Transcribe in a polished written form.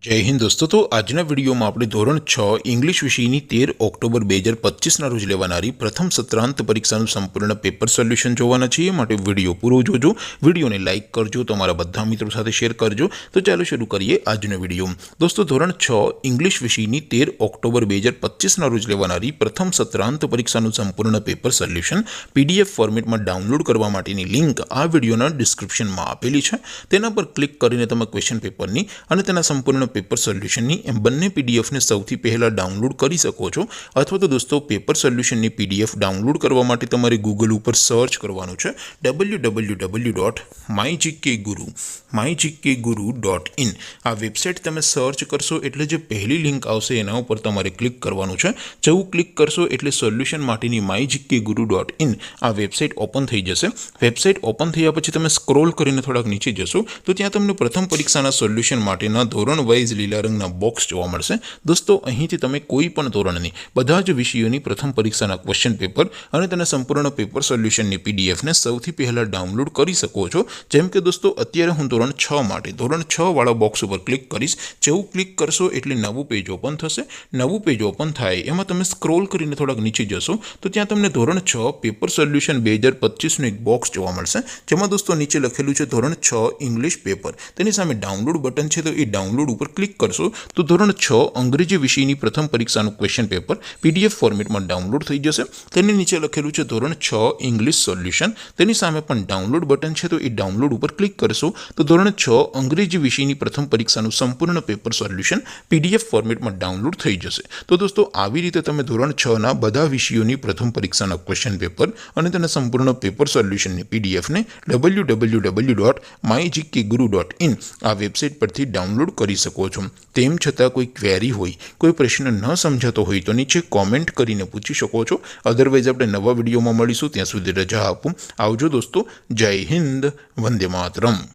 जय हिंद दोस्तों। तो आजना वीडियो में આપણે ધોરણ 6 ઇંગ્લિશ વિષયની 13 ઓક્ટોબર 2025 ના રોજ લેવાનારી પ્રથમ સત્રાંત પરીક્ષાનું સંપૂર્ણ પેપર સોલ્યુશન જોવાના છીએ। માટે વિડિયો પૂરો જોજો, વિડિયોને લાઈક કરજો, તમારા બધા મિત્રો સાથે શેર કરજો। તો ચાલો શરૂ કરીએ આજનો વિડિયો। દોસ્તો ધોરણ 6 ઇંગ્લિશ વિષયની 13 ઓક્ટોબર 2025 ના રોજ લેવાનારી પ્રથમ સત્રાંત પરીક્ષાનું સંપૂર્ણ પેપર સોલ્યુશન પીડીએફ ફોર્મેટમાં ડાઉનલોડ કરવા માટેની લિંક આ વિડિયોના ડિસ્ક્રિપ્શનમાં આપેલી છે। તેના પર ક્લિક કરીને તમે ક્વેશ્ચન પેપરની અને તેના સંપૂર્ણ पेपर सोल्यूशन बने पीडीएफ ने सौथी पहला डाउनलॉड कर सको छो। अथवा तो दोस्तों पेपर सोल्यूशन पीडीएफ डाउनलॉड करवा माटे तमारे गूगल पर सर्च करवानुं छे www.mygkguru.in। आ वेबसाइट तमे सर्च करशो एटले जे पहली लिंक आवशे एना उपर तमारे क्लिक करवानुं छे। जेवुं क्लिक करशो एटले सोल्यूशन माटेनी mygkguru.in आ वेबसाइट ओपन थई जशे। वेबसाइट ओपन थया पछी तमे स्क्रॉल करीने थोड़ाक नीचे जशो तो त्यां तमने प्रथम परीक्षाना सोल्यूशन माटेना धोरण वाइज लीला रंगना बॉक्स जोवा मळशे। दोस्तों અહીંથી તમે કોઈ પણ ધોરણની બધા જ વિષયોની પ્રથમ પરીક્ષાના ક્વેશ્ચન પેપર અને તેના સંપૂર્ણ પેપર સોલ્યુશનની પીડીએફ ને સૌથી પહેલા ડાઉનલોડ કરી શકો છો। જેમ કે દોસ્તો અત્યારે હું ધોરણ 6 માટે ધોરણ 6 વાળા બોક્સ ઉપર ક્લિક કરીશ। જેવું ક્લિક કરશો એટલે નવું પેજ ઓપન થશે। નવું પેજ ઓપન થાય એમાં તમે સ્ક્રોલ કરીને થોડાક નીચે જશો તો ત્યાં તમને ધોરણ 6 પેપર સોલ્યુશન 2025 નું એક બોક્સ જોવા મળશે। જેમાં દોસ્તો નીચે લખેલું છે ધોરણ 6 ઇંગ્લિશ પેપર। તેની સામે ડાઉનલોડ બટન છે તો એ ડાઉનલોડ ઉપર क्लिक करशो तो धोरण 6 अंग्रेजी विषय की प्रथम परीक्षा क्वेश्चन पेपर पीडीएफ फॉर्मेट में डाउनलॉड थई जशे। तेनी नीचे लखेलू है धोरण 6 इंग्लिश सोल्यूशन। तेनी सामे पण डाउनलॉड बटन है तो ये डाउनलॉड पर क्लिक करशो तो धोरण 6 अंग्रेजी विषय की प्रथम परीक्षा संपूर्ण पेपर सोल्यूशन पीडीएफ फॉर्मेट में डाउनलॉड थई जशे। तो दोस्तों આવી રીતે તમે ધોરણ 6 ના બધા વિષયોની પ્રથમ પરીક્ષાના ક્વેશ્ચન પેપર અને તેના સંપૂર્ણ પેપર સોલ્યુશનની પીડીએફ ને www.mygkguru.in આ વેબસાઇટ પરથી ડાઉનલોડ કરી શકો છો। તેમ છતાં કોઈ ક્વેરી હોય, કોઈ પ્રશ્ન ન સમજાતો હોય તો નીચે કોમેન્ટ કરીને પૂછી શકો છો। અધરવાઇઝ આપણે નવા વિડીયોમાં મળીશું, ત્યાં સુધી રજા આપો। આવજો દોસ્તો। જય હિન્દ, વંદે માતરમ।